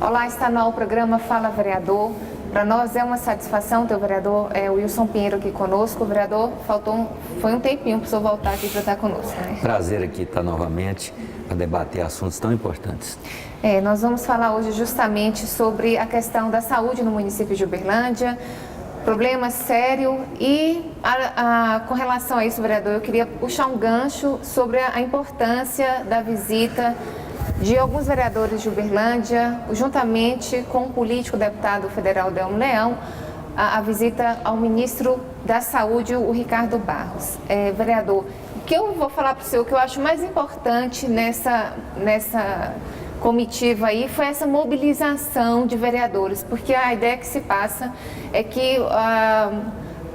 Olá, está no ar o programa Fala Vereador. Para nós é uma satisfação ter o vereador Wilson Pinheiro aqui conosco. O vereador foi um tempinho para o senhor voltar aqui para estar conosco, né? Prazer aqui estar novamente para debater assuntos tão importantes. Nós vamos falar hoje justamente sobre a questão da saúde no município de Uberlândia, problema sério e com relação a isso, vereador, eu queria puxar um gancho sobre a importância da visita de alguns vereadores de Uberlândia, juntamente com o político deputado federal Adelmo Leão, a visita ao ministro da Saúde, o Ricardo Barros. Vereador, o que eu vou falar para o senhor, o que eu acho mais importante nessa comitiva aí foi essa mobilização de vereadores, porque a ideia que se passa é que,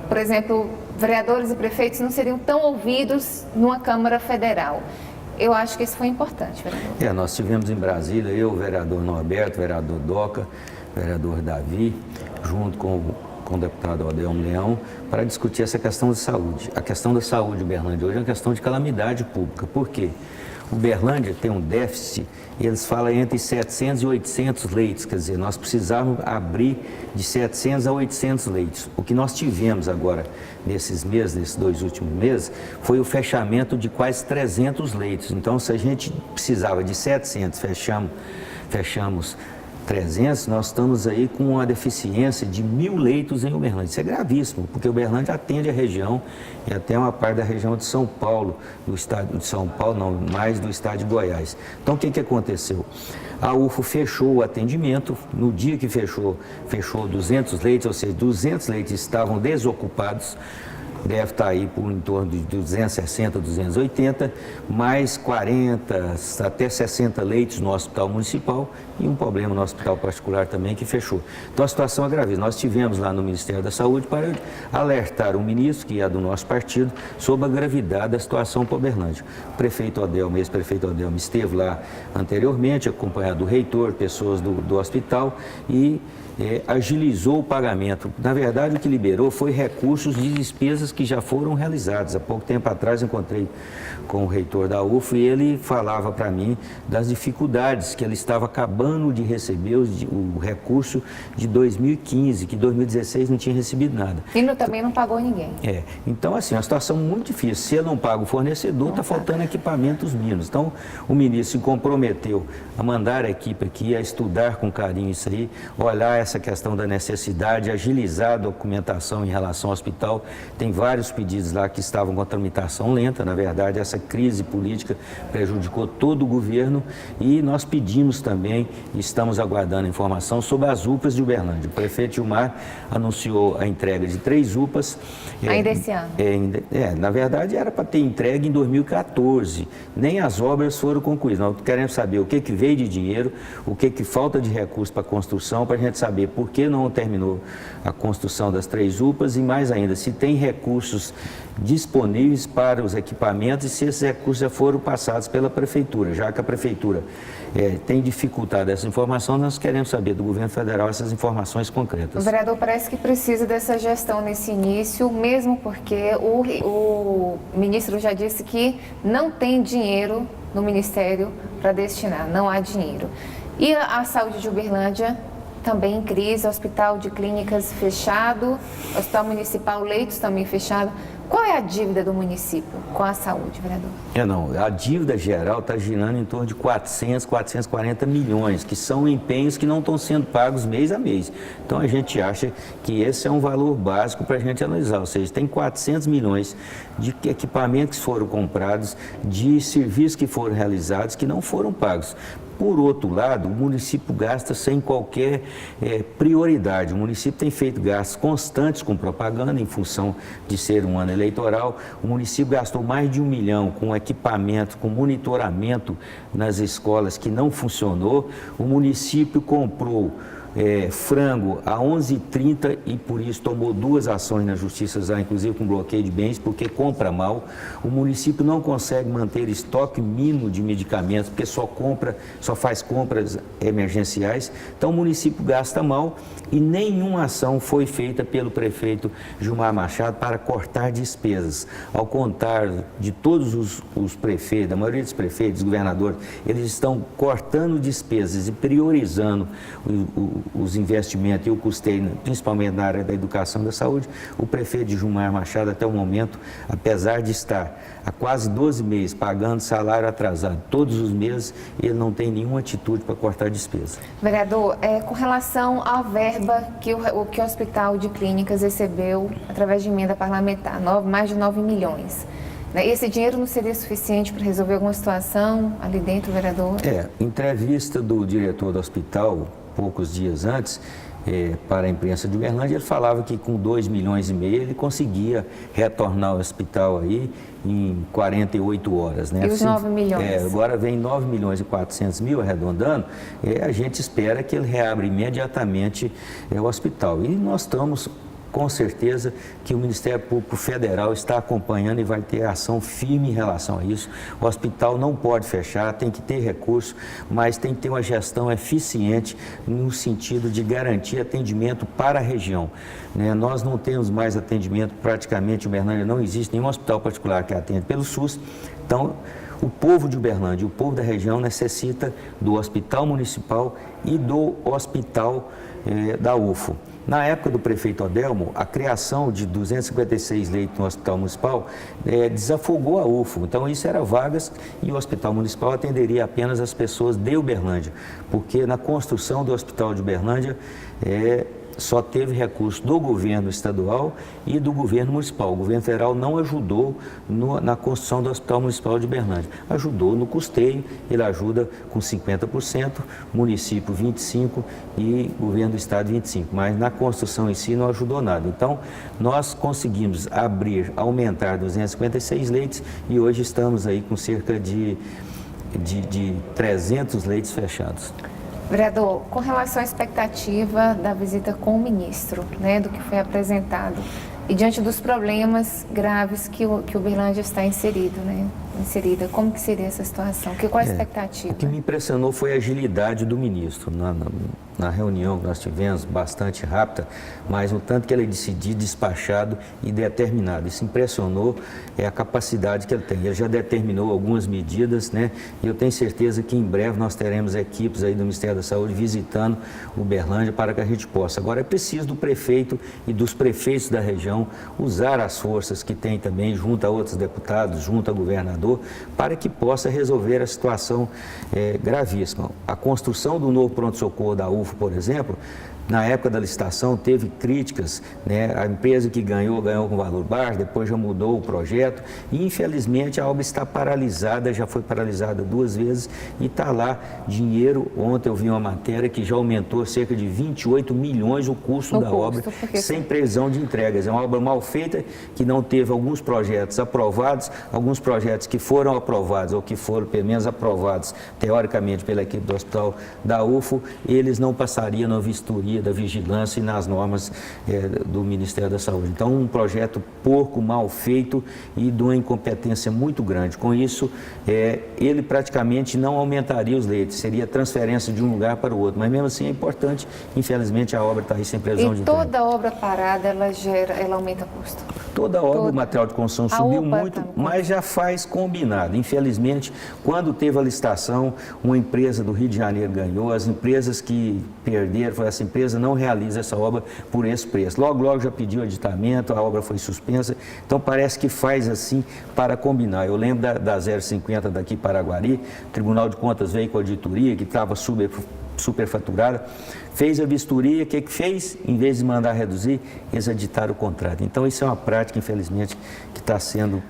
por exemplo, vereadores e prefeitos não seriam tão ouvidos numa Câmara Federal. Eu acho que isso foi importante, vereador. Nós tivemos em Brasília, eu, o vereador Norberto, o vereador Doca, o vereador Davi, junto com o deputado Adelmo Leão, para discutir essa questão de saúde. A questão da saúde de Uberlândia hoje é uma questão de calamidade pública. Por quê? Uberlândia tem um déficit, e eles falam entre 700 e 800 leitos, quer dizer, nós precisávamos abrir de 700 a 800 leitos. O que nós tivemos agora nesses 2 últimos meses, foi o fechamento de quase 300 leitos. Então, se a gente precisava de 700, fechamos 300, nós estamos aí com uma deficiência de 1.000 leitos em Uberlândia. Isso é gravíssimo, porque Uberlândia atende a região e até uma parte da região de São Paulo, do estado de São Paulo, não, mais do estado de Goiás. Então, o que aconteceu? A UFO fechou o atendimento, no dia que fechou 200 leitos, ou seja, 200 leitos estavam desocupados. Deve estar aí por em torno de 260, 280, mais 40 até 60 leitos no hospital municipal e um problema no hospital particular também que fechou. Então a situação é gravíssima. Nós tivemos lá no Ministério da Saúde para alertar o ministro, que é do nosso partido, sobre a gravidade da situação para Uberlândia. O prefeito Adelmo, ex-prefeito Adelmo, esteve lá anteriormente, acompanhado do reitor, pessoas do hospital e agilizou o pagamento. Na verdade, o que liberou foi recursos de despesas que já foram realizadas. Há pouco tempo atrás, encontrei com o reitor da UFO e ele falava para mim das dificuldades que ele estava acabando de receber o recurso de 2015, que 2016 não tinha recebido nada. E também não pagou ninguém. Então, assim, é uma situação muito difícil. Se ele não paga o fornecedor, está faltando equipamentos mínimos. Então, o ministro se comprometeu a mandar a equipe aqui, a estudar com carinho isso aí, olhar essa questão da necessidade, agilizar a documentação em relação ao hospital. Tem vários pedidos lá que estavam com a tramitação lenta. Na verdade, essa crise política prejudicou todo o governo e nós pedimos também, estamos aguardando informação sobre as UPAs de Uberlândia. O prefeito Gilmar anunciou a entrega de 3 UPAs. Ainda esse ano? Na verdade, era para ter entregue em 2014. Nem as obras foram concluídas. Nós queremos saber o que veio de dinheiro, o que falta de recurso para a construção, para a gente saber por que não terminou a construção das 3 UPAs e, mais ainda, se tem recursos disponíveis para os equipamentos e se esses recursos já foram passados pela Prefeitura. Já que a Prefeitura tem dificultado essa informação, nós queremos saber do governo federal essas informações concretas. O vereador parece que precisa dessa gestão nesse início, mesmo porque o ministro já disse que não tem dinheiro no Ministério para destinar, não há dinheiro. E a saúde de Uberlândia também em crise, hospital de clínicas fechado, hospital municipal, leitos também fechado. Qual é a dívida do município com a saúde, vereador? A dívida geral está girando em torno de 400, 440 milhões, que são empenhos que não estão sendo pagos mês a mês. Então, a gente acha que esse é um valor básico para a gente analisar, ou seja, tem 400 milhões de equipamentos que foram comprados, de serviços que foram realizados, que não foram pagos. Por outro lado, o município gasta sem qualquer prioridade. O município tem feito gastos constantes com propaganda em função de ser um ano eleitoral. O município gastou mais de 1 milhão com equipamento, com monitoramento nas escolas que não funcionou. O município comprou frango a 11,30 e por isso tomou 2 ações na justiça já, inclusive com bloqueio de bens, porque compra mal. O município não consegue manter estoque mínimo de medicamentos, porque só faz compras emergenciais. Então o município gasta mal e nenhuma ação foi feita pelo prefeito Gilmar Machado para cortar despesas. Ao contrário de todos os prefeitos, da maioria dos prefeitos, governadores, eles estão cortando despesas e priorizando os investimentos e o custeio, principalmente na área da educação e da saúde. O prefeito Gilmar Machado, até o momento, apesar de estar há quase 12 meses pagando salário atrasado todos os meses, ele não tem nenhuma atitude para cortar despesa. Vereador, com relação à verba que o Hospital de Clínicas recebeu através de emenda parlamentar, mais de 9 milhões. Esse dinheiro não seria suficiente para resolver alguma situação ali dentro, vereador? Entrevista do diretor do hospital, poucos dias antes, para a imprensa de Uberlândia, ele falava que com 2,5 milhões ele conseguia retornar ao hospital aí em 48 horas. Né? E os 9 milhões? Agora vem 9 milhões e 400 mil, arredondando, a gente espera que ele reabra imediatamente o hospital. E nós estamos com certeza que o Ministério Público Federal está acompanhando e vai ter ação firme em relação a isso. O hospital não pode fechar, tem que ter recurso, mas tem que ter uma gestão eficiente no sentido de garantir atendimento para a região. Nós não temos mais atendimento, praticamente em Uberlândia não existe nenhum hospital particular que atende pelo SUS. Então, o povo de Uberlândia, o povo da região necessita do hospital municipal e do hospital da UFO. Na época do prefeito Adelmo, a criação de 256 leitos no hospital municipal desafogou a UFO. Então, isso era vagas e o hospital municipal atenderia apenas as pessoas de Uberlândia, porque na construção do hospital de Uberlândia só teve recurso do governo estadual e do governo municipal. O governo federal não ajudou na construção do Hospital Municipal de Uberlândia. Ajudou no custeio, ele ajuda com 50%, município 25% e governo do estado 25%. Mas na construção em si não ajudou nada. Então, nós conseguimos aumentar 256 leitos e hoje estamos aí com cerca de 300 leitos fechados. Vereador, com relação à expectativa da visita com o ministro, do que foi apresentado, e diante dos problemas graves que Uberlândia está inserida, como que seria essa situação? Qual a expectativa? O que me impressionou foi a agilidade do ministro. Na reunião que nós tivemos, bastante rápida, mas no tanto que ele é decidido, despachado e determinado. Isso impressionou a capacidade que ele tem. Ele já determinou algumas medidas, e eu tenho certeza que em breve nós teremos equipes aí do Ministério da Saúde visitando Uberlândia para que a gente possa. Agora é preciso do prefeito e dos prefeitos da região usar as forças que tem também, junto a outros deputados, junto ao governador, para que possa resolver a situação gravíssima. A construção do novo pronto-socorro da UFO, por exemplo, na época da licitação teve críticas, a empresa que ganhou com valor baixo, depois já mudou o projeto e infelizmente a obra está paralisada, já foi paralisada 2 vezes e está lá dinheiro. Ontem eu vi uma matéria que já aumentou cerca de 28 milhões o custo da obra, sem previsão de entregas. É uma obra mal feita que não teve alguns projetos aprovados, alguns projetos que foram aprovados ou que foram pelo menos aprovados teoricamente pela equipe do hospital da UFO, eles não passariam na vistoria da vigilância e nas normas do Ministério da Saúde. Então, um projeto porco, mal feito e de uma incompetência muito grande. Com isso, ele praticamente não aumentaria os leitos, seria transferência de um lugar para o outro. Mas mesmo assim é importante, infelizmente a obra está aí sem previsão de entrega. E toda obra parada, ela aumenta custo? Toda obra, o material de construção subiu muito, mas já faz combinado. Infelizmente, quando teve a licitação, uma empresa do Rio de Janeiro ganhou, as empresas que perderam, essa empresa não realiza essa obra por esse preço. Logo já pediu aditamento, a obra foi suspensa, então parece que faz assim para combinar. Eu lembro da 050 daqui para Paraguari, o Tribunal de Contas veio com a auditoria, que estava superfaturada, fez a vistoria, o que fez? Em vez de mandar reduzir, eles aditaram o contrato. Então, isso é uma prática, infelizmente, que está sendo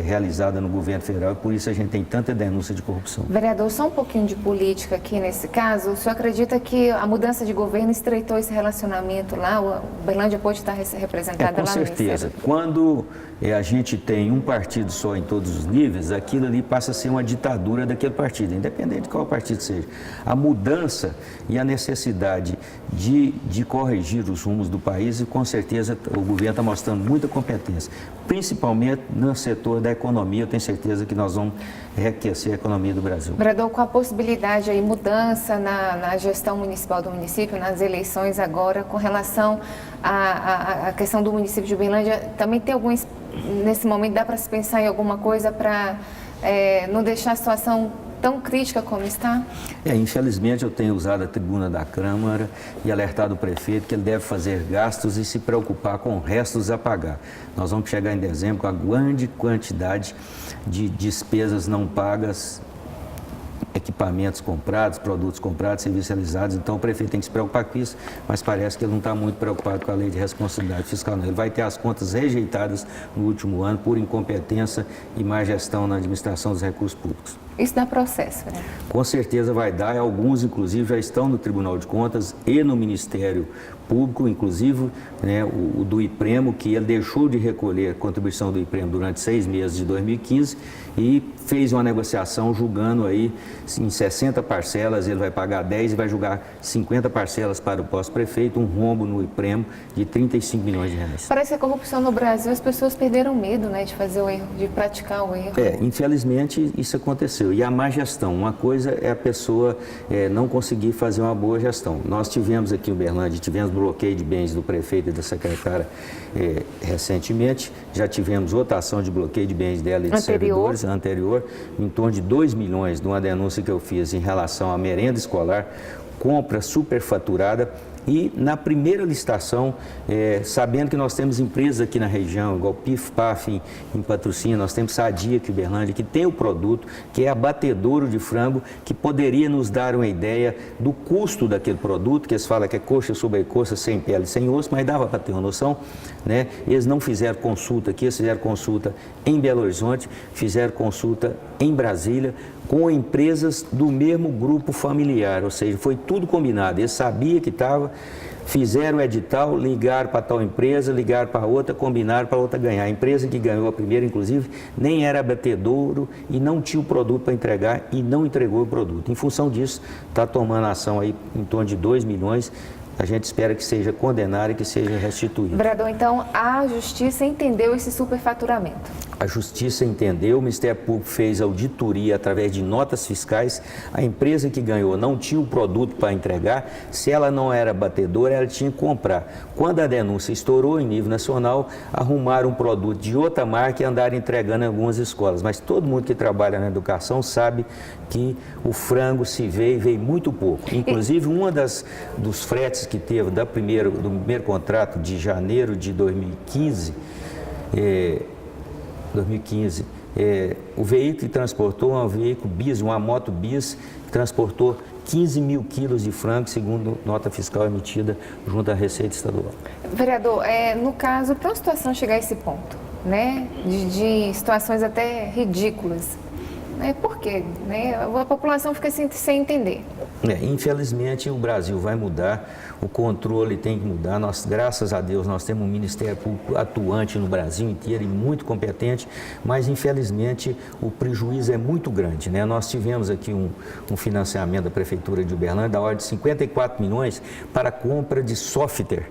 realizada no governo federal e por isso a gente tem tanta denúncia de corrupção. Vereador, só um pouquinho de política aqui nesse caso. O senhor acredita que a mudança de governo estreitou esse relacionamento lá? O Uberlândia pode estar representada lá? Com certeza. Quando a gente tem um partido só em todos os níveis, aquilo ali passa a ser uma ditadura daquele partido, independente de qual partido seja. A mudança e a necessidade de corrigir os rumos do país, e com certeza o governo está mostrando muita competência, principalmente no setor da economia. Eu tenho certeza que nós vamos reaquecer a economia do Brasil. Vereador, com a possibilidade aí, mudança na gestão municipal do município, nas eleições agora, com relação à questão do município de Uberlândia, também tem alguns, nesse momento, dá para se pensar em alguma coisa para não deixar a situação tão crítica como está? Infelizmente eu tenho usado a tribuna da Câmara e alertado o prefeito que ele deve fazer gastos e se preocupar com restos a pagar. Nós vamos chegar em dezembro com a grande quantidade de despesas não pagas, equipamentos comprados, produtos comprados, serviços realizados. Então o prefeito tem que se preocupar com isso, mas parece que ele não está muito preocupado com a lei de responsabilidade fiscal. Não. Ele vai ter as contas rejeitadas no último ano por incompetência e má gestão na administração dos recursos públicos. Isso dá processo, né? Com certeza vai dar, alguns inclusive já estão no Tribunal de Contas e no Ministério Público, inclusive o do IPREMO, que ele deixou de recolher a contribuição do IPREMO durante 6 meses de 2015 e fez uma negociação julgando aí em 60 parcelas, ele vai pagar 10 e vai julgar 50 parcelas para o pós-prefeito, um rombo no IPREMO de 35 milhões de reais. Parece que a corrupção no Brasil, as pessoas perderam medo, né, de fazer o erro, de praticar o erro. Infelizmente isso aconteceu. E a má gestão, uma coisa é a pessoa não conseguir fazer uma boa gestão. Nós tivemos aqui em Uberlândia, tivemos bloqueio de bens do prefeito e da secretária recentemente, já tivemos outra ação de bloqueio de bens dela e de servidores anterior, em torno de 2 milhões de uma denúncia que eu fiz em relação à merenda escolar, compra superfaturada. E na primeira licitação, sabendo que nós temos empresas aqui na região, igual PIF-PAF em Patrocínio, nós temos Sadia aqui em Uberlândia, que tem o produto, que é abatedouro de frango, que poderia nos dar uma ideia do custo daquele produto, que eles falam que é coxa sobre coxa, sem pele, sem osso, mas dava para ter uma noção, né? Eles não fizeram consulta aqui, eles fizeram consulta em Belo Horizonte, fizeram consulta em Brasília, com empresas do mesmo grupo familiar, ou seja, foi tudo combinado. Eles sabiam que estava, fizeram o edital, ligaram para tal empresa, ligaram para outra, combinaram para outra ganhar. A empresa que ganhou a primeira, inclusive, nem era abatedouro e não tinha o produto para entregar e não entregou o produto. Em função disso, está tomando ação aí em torno de 2 milhões. A gente espera que seja condenado e que seja restituído. Vereador, então a Justiça entendeu esse superfaturamento? A Justiça entendeu, o Ministério Público fez auditoria através de notas fiscais. A empresa que ganhou não tinha o produto para entregar. Se ela não era batedora, ela tinha que comprar. Quando a denúncia estourou em nível nacional, arrumaram um produto de outra marca e andaram entregando em algumas escolas. Mas todo mundo que trabalha na educação sabe que o frango se veio muito pouco. Inclusive, dos fretes que teve do primeiro contrato de janeiro de 2015, o veículo que transportou um veículo bis, uma moto bis, que transportou 15 mil quilos de frango, segundo nota fiscal emitida junto à Receita Estadual. Vereador, no caso, para uma situação chegar a esse ponto, né, de situações até ridículas, por quê? A população fica sem entender. Infelizmente, o Brasil vai mudar, o controle tem que mudar. Nós, graças a Deus, nós temos um Ministério Público atuante no Brasil inteiro e muito competente, mas, infelizmente, o prejuízo é muito grande. Nós tivemos aqui um financiamento da Prefeitura de Uberlândia da ordem de 54 milhões para compra de software.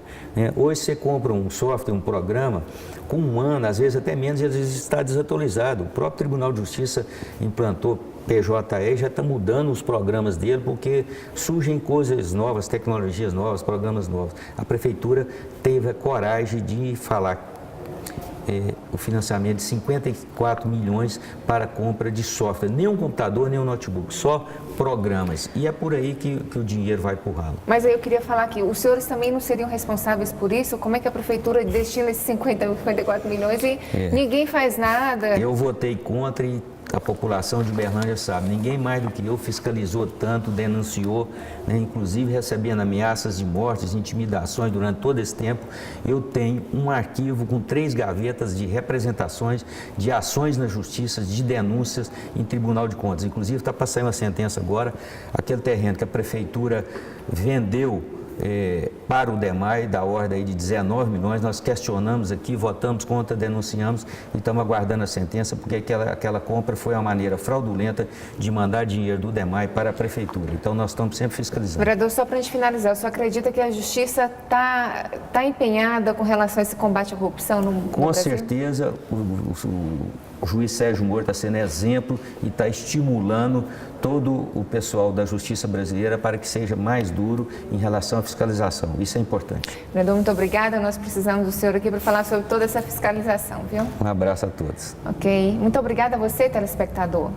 Hoje você compra um software, um programa, com um ano, às vezes até menos, e às vezes está desatualizado. O próprio Tribunal de Justiça implantou PJE, já está mudando os programas dele, porque surgem coisas novas, tecnologias novas, programas novos. A Prefeitura teve a coragem de falar o financiamento de 54 milhões para compra de software. Nem um computador, nem um notebook, só programas. E é por aí que o dinheiro vai empurrá-lo. Mas aí eu queria falar aqui, os senhores também não seriam responsáveis por isso? Como é que a Prefeitura destina esses 54 milhões e ninguém faz nada? Eu votei contra e a população de Uberlândia sabe, ninguém mais do que eu fiscalizou tanto, denunciou, inclusive recebendo ameaças de mortes, intimidações durante todo esse tempo. Eu tenho um arquivo com 3 gavetas de representações, de ações na justiça, de denúncias em Tribunal de Contas. Inclusive está para sair uma sentença agora, aquele terreno que a Prefeitura vendeu para o DEMAI, da ordem aí de 19 milhões. Nós questionamos aqui, votamos contra, denunciamos e estamos aguardando a sentença, porque aquela compra foi uma maneira fraudulenta de mandar dinheiro do DEMAI para a Prefeitura. Então, nós estamos sempre fiscalizando. Vereador, só para a gente finalizar, o senhor acredita que a Justiça está empenhada com relação a esse combate à corrupção no Brasil? Com certeza, o juiz Sérgio Moro está sendo exemplo e está estimulando todo o pessoal da Justiça brasileira para que seja mais duro em relação à fiscalização. Isso é importante. Vereador, muito obrigada. Nós precisamos do senhor aqui para falar sobre toda essa fiscalização, viu? Um abraço a todos. Ok. Muito obrigada a você, telespectador.